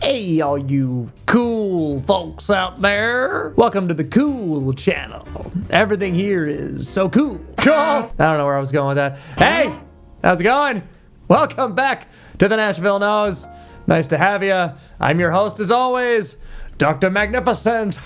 Hey, all you cool folks out there. Welcome to the Cool Channel. Everything here is so cool. Cool. I don't know where I was going with that. Hey, how's it going? Welcome back to the Nashville Nose. Nice to have you. I'm your host, as always, Dr. Magnifiscent.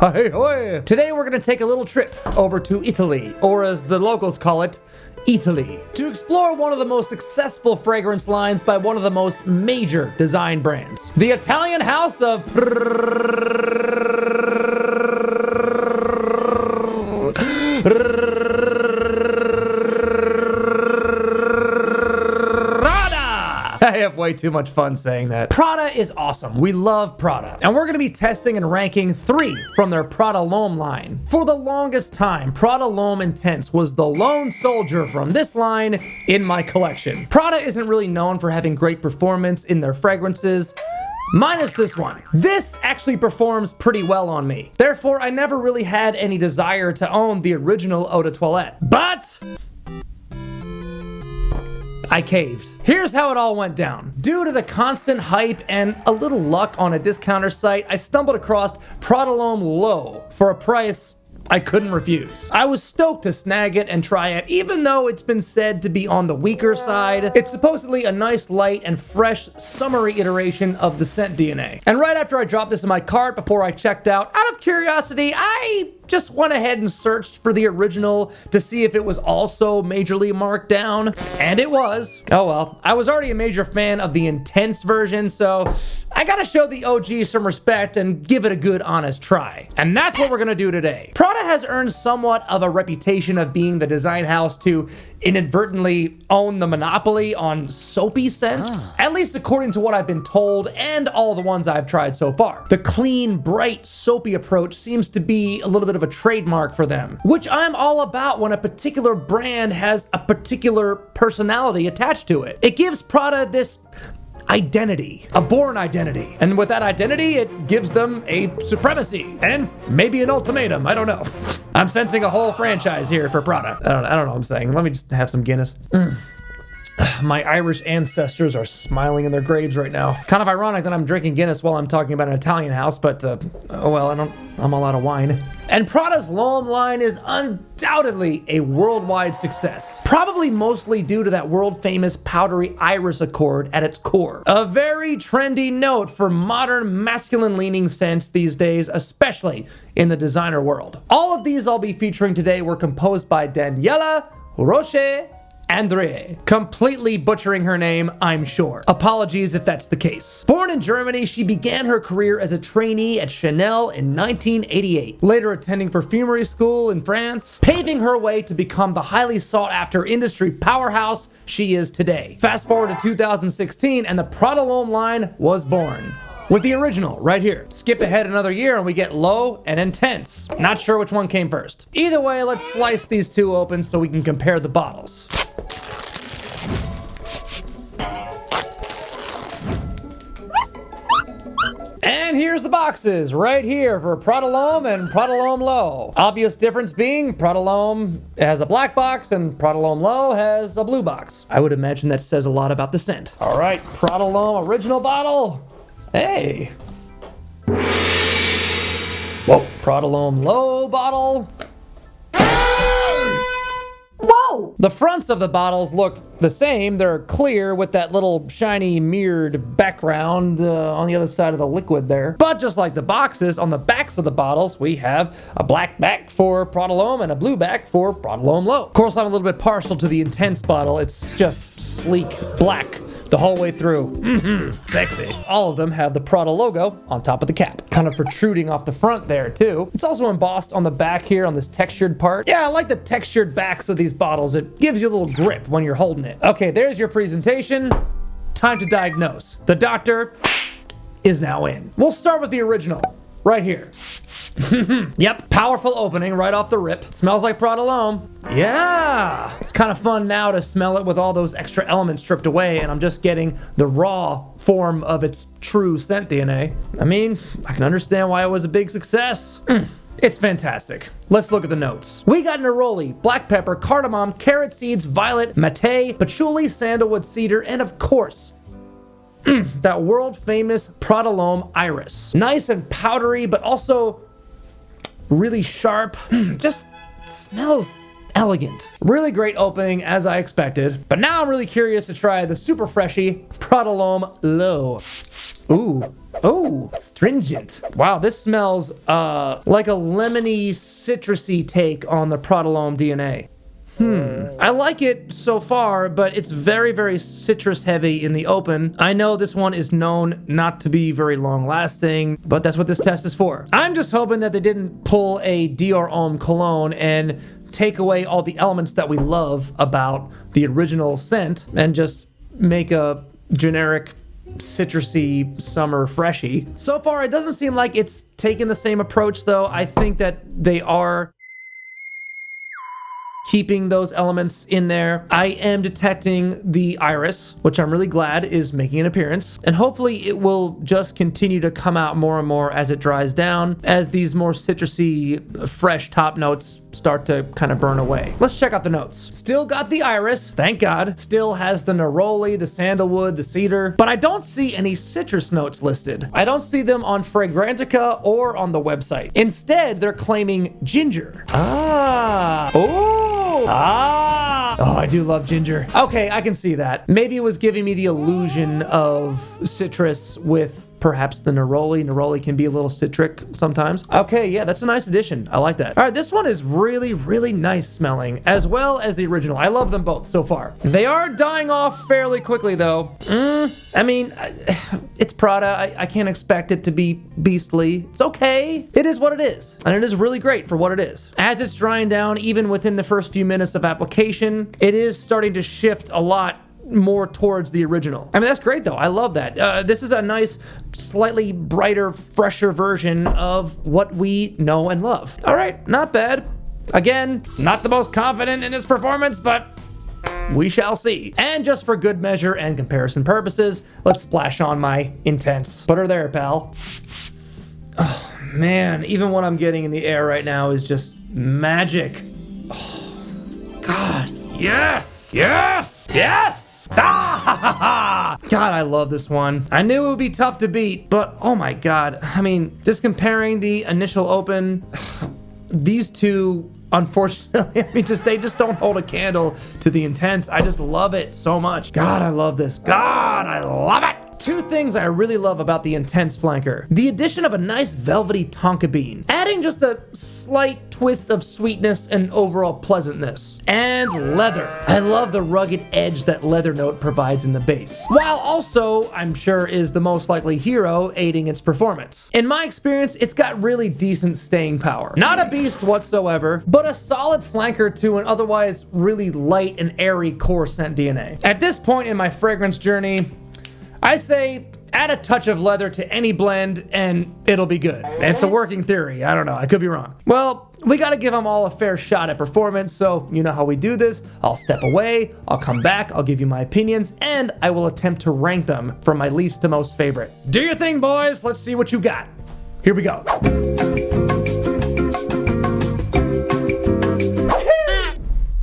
Hey, hey. Today we're going to take a little trip over to Italy, or as the locals call it, Italy, to explore one of the most successful fragrance lines by one of the most major design brands. The Italian house of I have way too much fun saying that. Prada is awesome. We love Prada. And we're gonna be testing and ranking 3 from their Prada L'Homme line. For the longest time, Prada L'Homme Intense was the lone soldier from this line in my collection. Prada isn't really known for having great performance in their fragrances, minus this one. This actually performs pretty well on me. Therefore, I never really had any desire to own the original Eau de Toilette. But I caved. Here's how it all went down. Due to the constant hype and a little luck on a discounter site, I stumbled across Prada L'Homme L'eau for a price I couldn't refuse. I was stoked to snag it and try it, even though it's been said to be on the weaker side. It's supposedly a nice, light, and fresh, summery iteration of the scent DNA. And right after I dropped this in my cart before I checked out of curiosity, I just went ahead and searched for the original to see if it was also majorly marked down, and it was. Oh well, I was already a major fan of the Intense version, so I gotta show the OG some respect and give it a good, honest try. And that's what we're gonna do today. Prada has earned somewhat of a reputation of being the design house to inadvertently own the monopoly on soapy scents, at least according to what I've been told and all the ones I've tried so far. The clean, bright, soapy approach seems to be a little bit of a trademark for them, which I'm all about when a particular brand has a particular personality attached to it. It gives Prada this identity, a born identity. And with that identity, it gives them a supremacy and maybe an ultimatum. I don't know. I'm sensing a whole franchise here for Prada. I don't know what I'm saying. Let me just have some Guinness. My Irish ancestors are smiling in their graves right now. Kind of ironic that I'm drinking Guinness while I'm talking about an Italian house, but oh well, I'm all out of wine. And Prada's L'Homme line is undoubtedly a worldwide success. Probably mostly due to that world-famous powdery iris accord at its core. A very trendy note for modern masculine-leaning scents these days, especially in the designer world. All of these I'll be featuring today were composed by Daniela Roche Andre, completely butchering her name, I'm sure. Apologies if that's the case. Born in Germany, she began her career as a trainee at Chanel in 1988, later attending perfumery school in France, paving her way to become the highly sought-after industry powerhouse she is today. Fast forward to 2016, and the Prada L'Homme line was born. With the original, right here. Skip ahead another year and we get Low and Intense. Not sure which one came first. Either way, let's slice these two open so we can compare the bottles. And here's the boxes, right here for Prada L'Homme and Prada L'Homme L'eau. Obvious difference being Prada L'Homme has a black box and Prada L'Homme L'eau has a blue box. I would imagine that says a lot about the scent. All right, Prada L'Homme original bottle. Hey. Whoa. Prada L'Homme L'eau bottle. Whoa! The fronts of the bottles look the same. They're clear with that little shiny mirrored background on the other side of the liquid there. But just like the boxes, on the backs of the bottles, we have a black back for Prada L'Homme and a blue back for Prada L'Homme L'eau. Of course, I'm a little bit partial to the Intense bottle. It's just sleek black the whole way through. Sexy. All of them have the Prada logo on top of the cap, kind of protruding off the front there too. It's also embossed on the back here on this textured part. Yeah, I like the textured backs of these bottles. It gives you a little grip when you're holding it. Okay, there's your presentation. Time to diagnose. The doctor is now in. We'll start with the original, right here. Yep, powerful opening right off the rip. Smells like Prada L'Homme. Yeah, it's kind of fun now to smell it with all those extra elements stripped away, and I'm just getting the raw form of its true scent DNA. I mean, I can understand why it was a big success. It's fantastic. Let's look at the notes. We got neroli, black pepper, cardamom, carrot seeds, violet, mate, patchouli, sandalwood, cedar, and of course, that world famous Prada L'Homme Iris. Nice and powdery, but also really sharp. Just smells elegant. Really great opening, as I expected. But now I'm really curious to try the super freshy Prada L'Homme L'eau. Ooh. Oh, stringent. Wow, this smells like a lemony, citrusy take on the Prada L'Homme DNA. I like it so far, but it's very, very citrus heavy in the open. I know this one is known not to be very long lasting, but that's what this test is for. I'm just hoping that they didn't pull a Dior Homme cologne and take away all the elements that we love about the original scent and just make a generic citrusy summer freshie. So far, it doesn't seem like it's taken the same approach, though. I think that they are keeping those elements in there. I am detecting the iris, which I'm really glad is making an appearance. And hopefully it will just continue to come out more and more as it dries down, as these more citrusy, fresh top notes start to kind of burn away. Let's check out the notes. Still got the iris, thank God. Still has the neroli, the sandalwood, the cedar, but I don't see any citrus notes listed. I don't see them on Fragrantica or on the website. Instead, they're claiming ginger. Oh, I do love ginger. Okay, I can see that. Maybe it was giving me the illusion of citrus with perhaps the neroli. Neroli can be a little citric sometimes. Okay, yeah, that's a nice addition. I like that. All right, this one is really, really nice smelling, as well as the original. I love them both so far. They are dying off fairly quickly, though. I mean, it's Prada. I can't expect it to be beastly. It's okay. It is what it is, and it is really great for what it is. As it's drying down, even within the first few minutes of application, it is starting to shift a lot more towards the original. I mean, that's great though. I love that. This is a nice, slightly brighter, fresher version of what we know and love. All right, not bad. Again, not the most confident in his performance, but we shall see. And just for good measure and comparison purposes, let's splash on my Intense. Put her there, pal. Oh man, even what I'm getting in the air right now is just magic. Oh, God, yes, yes, yes! Ah! God, I love this one. I knew it would be tough to beat, but oh my God. I mean, just comparing the initial open, these two, unfortunately, I mean, they just don't hold a candle to the Intense. I just love it so much. God, I love this. God, I love it. Two things I really love about the Intense flanker. The addition of a nice velvety tonka bean, adding just a slight twist of sweetness and overall pleasantness. And leather. I love the rugged edge that leather note provides in the base, while also, I'm sure, is the most likely hero aiding its performance. In my experience, it's got really decent staying power. Not a beast whatsoever, but a solid flanker to an otherwise really light and airy core scent DNA. At this point in my fragrance journey, I say add a touch of leather to any blend and it'll be good. It's a working theory. I don't know. I could be wrong. Well, we got to give them all a fair shot at performance. So you know how we do this. I'll step away. I'll come back. I'll give you my opinions and I will attempt to rank them from my least to most favorite. Do your thing, boys. Let's see what you got. Here we go.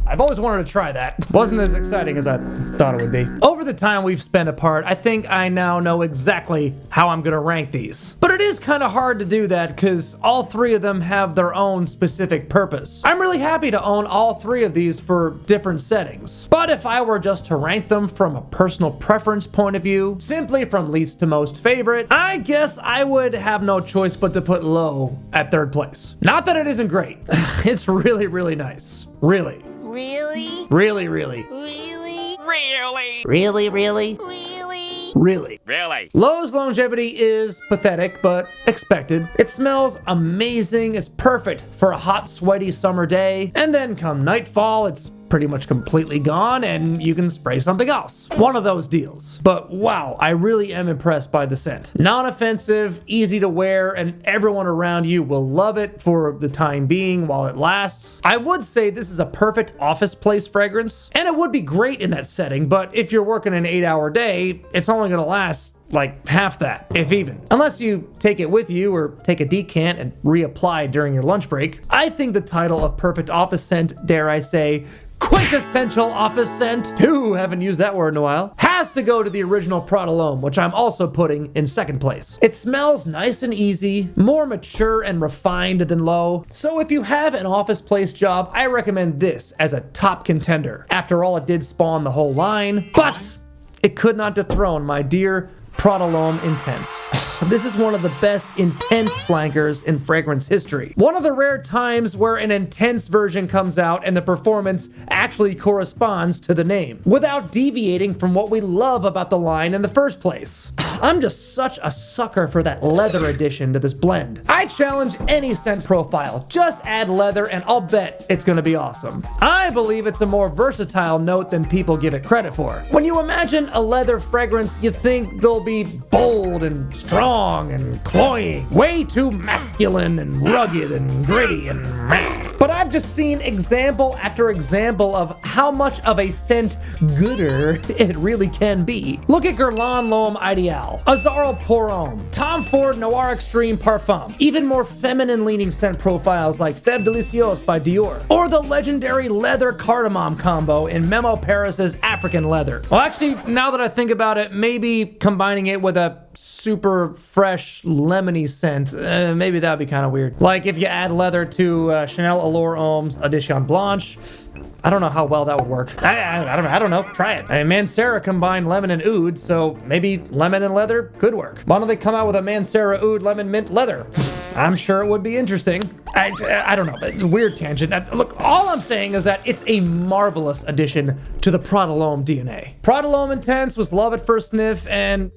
I've always wanted to try that. Wasn't as exciting as I thought it would be. Over the time we've spent apart, I think I now know exactly how I'm gonna rank these. But it is kind of hard to do that because all three of them have their own specific purpose. I'm really happy to own all three of these for different settings. But if I were just to rank them from a personal preference point of view, simply from least to most favorite, I guess I would have no choice but to put L'eau at third place. Not that it isn't great. It's really, really nice. Really. Really? Really, really. Really? Really? Really, really? Really? Really. Really? L'eau's longevity is pathetic, but expected. It smells amazing. It's perfect for a hot, sweaty summer day. And then come nightfall, it's pretty much completely gone and you can spray something else. One of those deals. But wow, I really am impressed by the scent. Non-offensive, easy to wear, and everyone around you will love it for the time being while it lasts. I would say this is a perfect office place fragrance, and it would be great in that setting, but if you're working an 8-hour day, it's only gonna last like half that, if even. Unless you take it with you or take a decant and reapply during your lunch break. I think the title of perfect office scent, dare I say, quintessential office scent, ooh, haven't used that word in a while, has has to go to the original Prada L'Homme, which I'm also putting in second place. It smells nice and easy, more mature and refined than L'eau. So if you have an office place job, I recommend this as a top contender. After all, it did spawn the whole line, but it could not dethrone my dear Prada L'Homme Intense. This is one of the best intense flankers in fragrance history. One of the rare times where an intense version comes out and the performance actually corresponds to the name, without deviating from what we love about the line in the first place. I'm just such a sucker for that leather addition to this blend. I challenge any scent profile, just add leather and I'll bet it's gonna be awesome. I believe it's a more versatile note than people give it credit for. When you imagine a leather fragrance, you think they'll be bold and strong and cloying, way too masculine and rugged and gritty and meh. But I've just seen example after example of how much of a scent gooder it really can be. Look at Guerlain L'Homme Ideal, Azzaro Pour Homme, Tom Ford Noir Extreme Parfum, even more feminine leaning scent profiles like Femme Delicieuse by Dior, or the legendary leather cardamom combo in Memo Paris's African Leather. Well, actually, now that I think about it, maybe combining it with a super fresh lemony scent, maybe that'd be kind of weird. Like if you add leather to Chanel Allure Homme's Edition Blanche. I don't know how well that would work. I don't know. Try it. I mean, Mancera combined lemon and oud, so maybe lemon and leather could work. Why don't they come out with a Mancera oud lemon mint leather? I'm sure it would be interesting. I don't know, but weird tangent. Look, all I'm saying is that it's a marvelous addition to the Prada L'Homme DNA. Prada L'Homme Intense was love at first sniff, and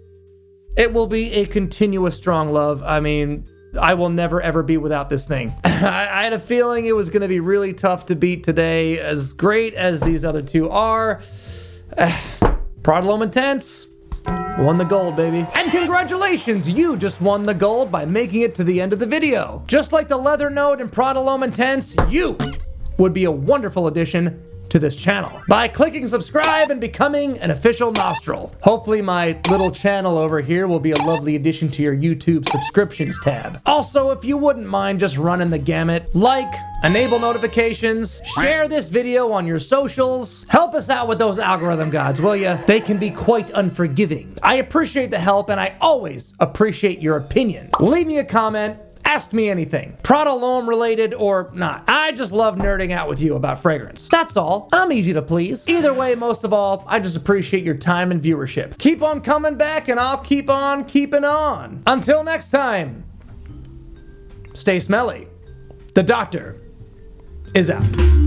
it will be a continuous strong love. I mean, I will never ever be without this thing. I had a feeling it was going to be really tough to beat today, as great as these other two are. Prada L'Homme Intense won the gold, baby. And congratulations, you just won the gold by making it to the end of the video. Just like the leather note in Prada L'Homme Intense, you would be a wonderful addition to this channel by clicking subscribe and becoming an official nostril. Hopefully my little channel over here will be a lovely addition to your YouTube subscriptions tab. Also, if you wouldn't mind just running the gamut, like, enable notifications, share this video on your socials, help us out with those algorithm gods, will ya? They can be quite unforgiving. I appreciate the help and I always appreciate your opinion. Leave me a comment. Ask me anything, Prada L'Homme related or not. I just love nerding out with you about fragrance. That's all. I'm easy to please. Either way, most of all, I just appreciate your time and viewership. Keep on coming back and I'll keep on keeping on. Until next time, stay smelly. The doctor is out.